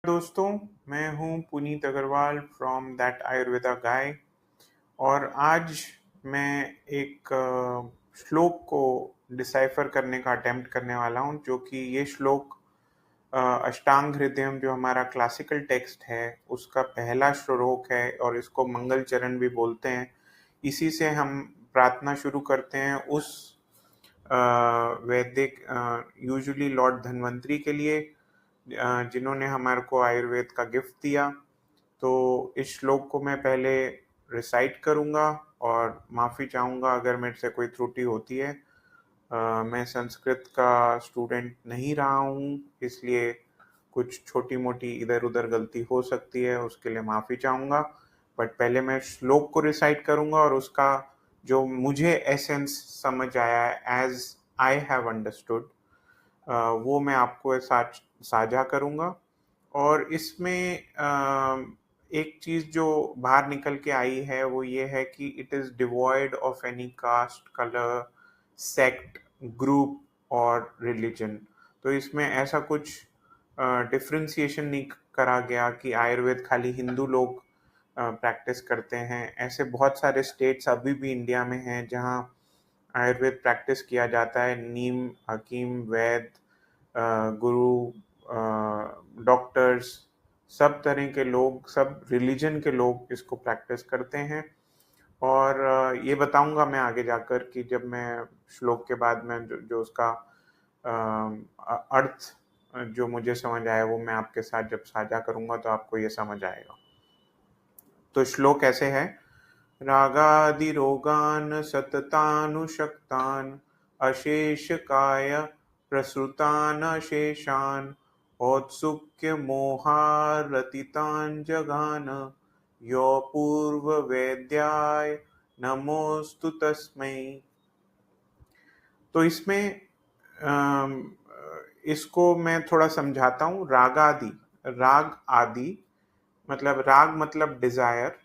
दोस्तों, मैं हूं पुनीत अग्रवाल फ्रॉम दैट आयुर्वेदा गाय। और आज मैं एक श्लोक को डिसाइफर करने का अटेम्प्ट करने वाला हूं, जो कि ये श्लोक अष्टांग हृदयम जो हमारा क्लासिकल टेक्स्ट है उसका पहला श्लोक है, और इसको मंगल चरण भी बोलते हैं। इसी से हम प्रार्थना शुरू करते हैं उस वैदिक यूजुअली लॉर्ड धन्वंतरी के लिए, जिन्होंने हमारे को आयुर्वेद का गिफ्ट दिया। तो इस श्लोक को मैं पहले रिसाइट करूँगा और माफ़ी चाहूँगा अगर मेरे से कोई त्रुटि होती है। मैं संस्कृत का स्टूडेंट नहीं रहा हूँ, इसलिए कुछ छोटी मोटी इधर उधर गलती हो सकती है, उसके लिए माफ़ी चाहूँगा। बट पहले मैं श्लोक को रिसाइट करूँगा और उसका जो मुझे एसेंस समझ आया है, एज आई हैव अंडरस्टूड, वो मैं आपको साझा करूँगा। और इसमें एक चीज़ जो बाहर निकल के आई है वो ये है कि it is devoid of any caste, colour, sect, group और रिलीजन। तो इसमें ऐसा कुछ डिफ्रेंसिएशन नहीं करा गया कि आयुर्वेद खाली हिंदू लोग प्रैक्टिस करते हैं। ऐसे बहुत सारे स्टेट्स अभी भी इंडिया में हैं जहाँ आयुर्वेद प्रैक्टिस किया जाता है। नीम, हकीम, वैद, गुरु, डॉक्टर्स, सब तरह के लोग, सब रिलीजन के लोग इसको प्रैक्टिस करते हैं। और ये बताऊंगा मैं आगे जाकर कि जब मैं श्लोक के बाद में जो उसका अर्थ जो मुझे समझ आया वो मैं आपके साथ जब साझा करूंगा तो आपको ये समझ आएगा। तो श्लोक ऐसे है: रागादि रोगान सततानुशक्तान अशेष काय प्रसृतान अशेषान औत्सुक्य मोहारतितान जगान यो पूर्व वेद्याय नमोस्तु तस्मै। तो इसमें इसको मैं थोड़ा समझाता हूँ। रागादि, राग आदि मतलब, राग मतलब डिजायर।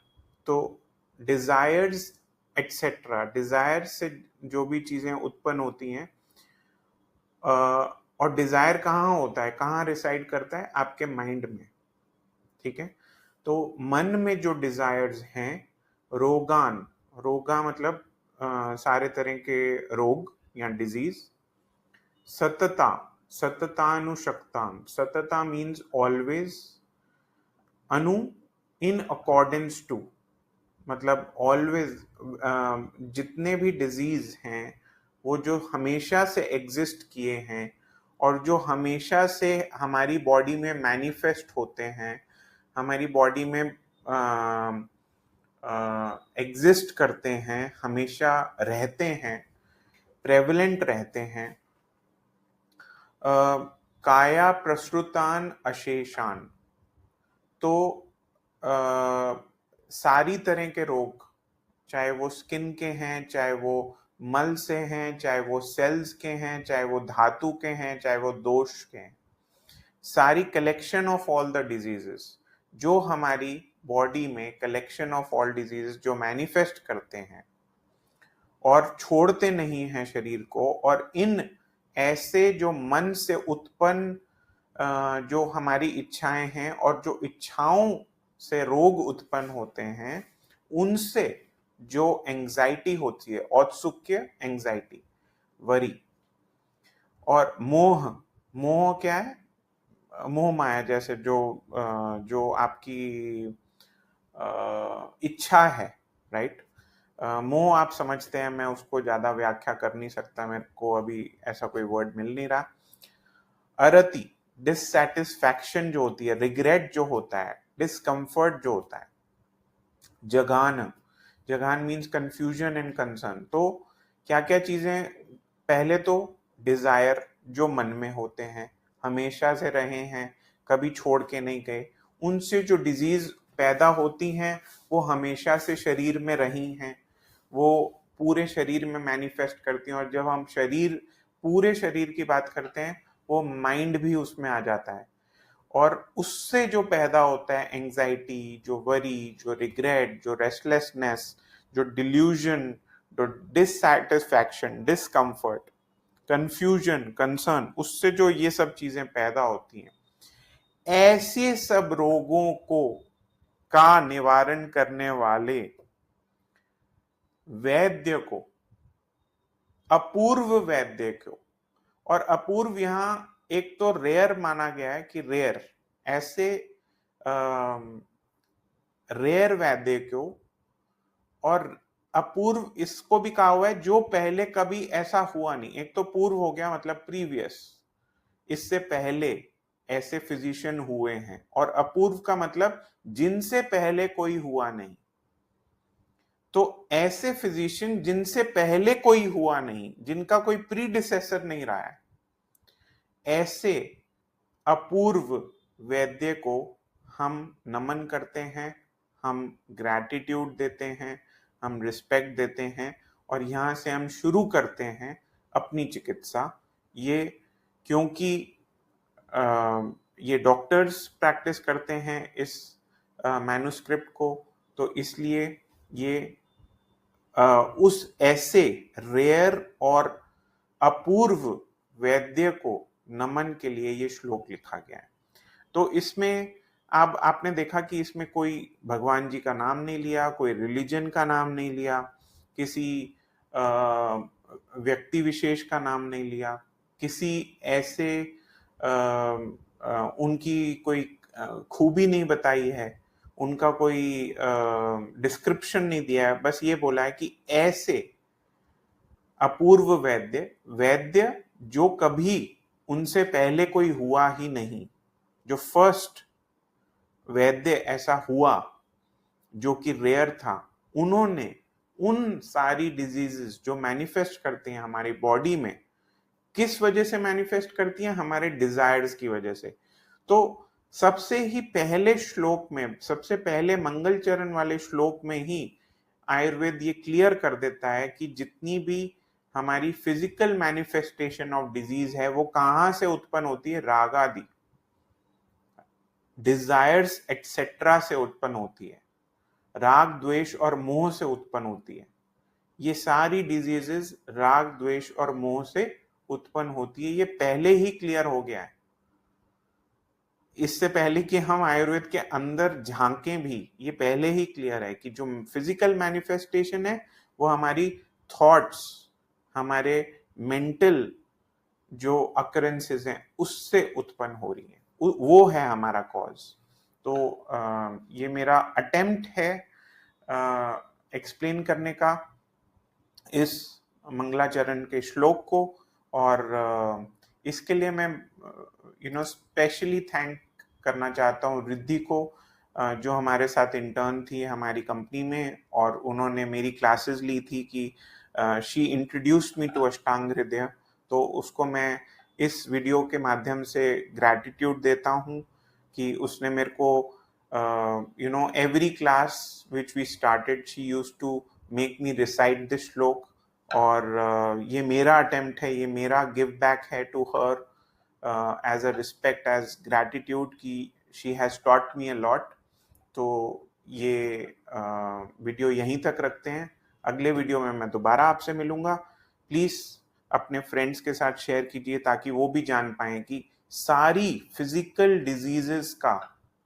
तो डिजायर्स एटसेट्रा, डिजायर से जो भी चीजें उत्पन्न होती हैं, और डिजायर कहाँ होता है, कहाँ रिसाइड करता है? आपके माइंड में। ठीक है, तो मन में जो डिजायर्स हैं, रोगान, रोगा मतलब सारे तरह के रोग या डिजीज। सतता, सततानुशक्तान, सतता मीन्स ऑलवेज, अनु इन अकॉर्डेंस टू, मतलब ऑलवेज, जितने भी डिजीज हैं वो जो हमेशा से एग्जिस्ट किए हैं और जो हमेशा से हमारी बॉडी में मैनिफेस्ट होते हैं, हमारी बॉडी में एग्जिस्ट करते हैं, हमेशा रहते हैं, प्रेवलेंट रहते हैं। काया प्रसृतान अशेषान, तो सारी तरह के रोग, चाहे वो स्किन के हैं, चाहे वो मल से हैं, चाहे वो सेल्स के हैं, चाहे वो धातु के हैं, चाहे वो दोष के हैं, सारी collection of all the diseases जो हमारी बॉडी में, कलेक्शन ऑफ ऑल डिजीजेस जो मैनिफेस्ट करते हैं और छोड़ते नहीं हैं शरीर को, और इन ऐसे जो मन से उत्पन्न जो हमारी इच्छाएं हैं और जो इच्छाओं से रोग उत्पन्न होते हैं, उनसे जो एंजाइटी होती है, औत्सुक्य एंजाइटी, वरी, और मोह, मोह क्या है? मोह माया, जैसे जो आपकी इच्छा है, राइट। मोह आप समझते हैं, मैं उसको ज्यादा व्याख्या कर नहीं सकता, मेरे को अभी ऐसा कोई वर्ड मिल नहीं रहा। अरति, डिससैटिस्फैक्शन जो होती है, रिग्रेट जो होता है, डिस्कम्फर्ट जो होता है। जगान, जगान मीन्स कंफ्यूजन एंड कंसर्न। तो क्या क्या चीजें? पहले तो डिजायर जो मन में होते हैं, हमेशा से रहे हैं, कभी छोड़ के नहीं गए, उनसे जो डिजीज पैदा होती हैं वो हमेशा से शरीर में रही हैं, वो पूरे शरीर में मैनिफेस्ट करती हैं। और जब हम शरीर, पूरे शरीर की बात करते हैं, वो माइंड भी उसमें आ जाता है। और उससे जो पैदा होता है एंजाइटी, जो वरी, जो रिग्रेट, जो रेस्टलेसनेस, जो डिल्यूजन, जो डिससैटिस्फैक्शन, डिस्कम्फर्ट, कंफ्यूजन, कंसर्न, उससे जो ये सब चीजें पैदा होती हैं, ऐसे सब रोगों को का निवारण करने वाले वैद्य को, अपूर्व वैद्य को, और अपूर्व यहां एक तो रेयर माना गया है कि रेयर, ऐसे रेयर वैद्य को, और अपूर्व इसको भी कहा हुआ है जो पहले कभी ऐसा हुआ नहीं। एक तो पूर्व हो गया मतलब प्रीवियस, इससे पहले ऐसे फिजिशियन हुए हैं, और अपूर्व का मतलब जिनसे पहले कोई हुआ नहीं। तो ऐसे फिजिशियन जिनसे पहले कोई हुआ नहीं, जिनका कोई प्रीडिसेसर नहीं रहा है, ऐसे अपूर्व वैद्य को हम नमन करते हैं, हम ग्रैटिट्यूड देते हैं, हम रिस्पेक्ट देते हैं, और यहां से हम शुरू करते हैं अपनी चिकित्सा। ये क्योंकि ये डॉक्टर्स प्रैक्टिस करते हैं इस मैन्युस्क्रिप्ट को, तो इसलिए ये उस ऐसे रेयर और अपूर्व वैद्य को नमन के लिए ये श्लोक लिखा गया है। तो इसमें अब आपने देखा कि इसमें कोई भगवान जी का नाम नहीं लिया, कोई रिलीजन का नाम नहीं लिया, किसी व्यक्ति विशेष का नाम नहीं लिया, किसी ऐसे उनकी कोई खूबी नहीं बताई है, उनका कोई डिस्क्रिप्शन नहीं दिया है, बस ये बोला है कि ऐसे अपूर्व वैद्य, वैद्य जो कभी उनसे पहले कोई हुआ ही नहीं, जो फर्स्ट वैद्य ऐसा हुआ जो कि रेयर था, उन्होंने उन सारी डिजीजेस जो मैनिफेस्ट करती हैं हमारी बॉडी में, किस वजह से मैनिफेस्ट करती हैं? हमारे डिजायर्स की वजह से। तो सबसे ही पहले श्लोक में, सबसे पहले मंगल चरण वाले श्लोक में ही आयुर्वेद ये क्लियर कर देता है कि जितनी भी हमारी फिजिकल मैनिफेस्टेशन ऑफ डिजीज है वो कहां से उत्पन्न होती है? राग आदि, डिजायर्स एक्सेट्रा से उत्पन्न होती है, राग द्वेष और मोह से उत्पन्न होती है। ये सारी डिजीजेस राग द्वेष और मोह से उत्पन्न होती है, ये पहले ही क्लियर हो गया है। इससे पहले कि हम आयुर्वेद के अंदर झांकें भी, ये पहले ही क्लियर है कि जो फिजिकल मैनिफेस्टेशन है वो हमारी थॉट्स, हमारे मेंटल जो अकरेंसेस हैं उससे उत्पन्न हो रही है, वो है हमारा कॉज। तो ये मेरा अटेम्प्ट है एक्सप्लेन करने का इस मंगलाचरण के श्लोक को, और इसके लिए मैं स्पेशली थैंक करना चाहता हूँ रिद्धि को, जो हमारे साथ इंटर्न थी हमारी कंपनी में, और उन्होंने मेरी क्लासेस ली थी कि शी इंट्रोड्यूस्ड मी टू अष्टांग हृदय। तो उसको मैं इस वीडियो के माध्यम से ग्रैटिट्यूड देता हूँ कि उसने मेरे को every class which we started, she used to make me recite this श्लोक, और ये मेरा अटेम्प्ट है, ये मेरा गिव बैक है to her as a respect, as gratitude कि she has taught me a lot. तो ये वीडियो यहीं तक रखते हैं, अगले वीडियो में मैं दोबारा आपसे मिलूंगा। प्लीज अपने फ्रेंड्स के साथ शेयर कीजिए ताकि वो भी जान पाएं कि सारी फिजिकल डिजीजेस का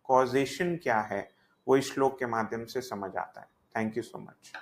कॉजेशन क्या है, वो इस श्लोक के माध्यम से समझ आता है। Thank you so much.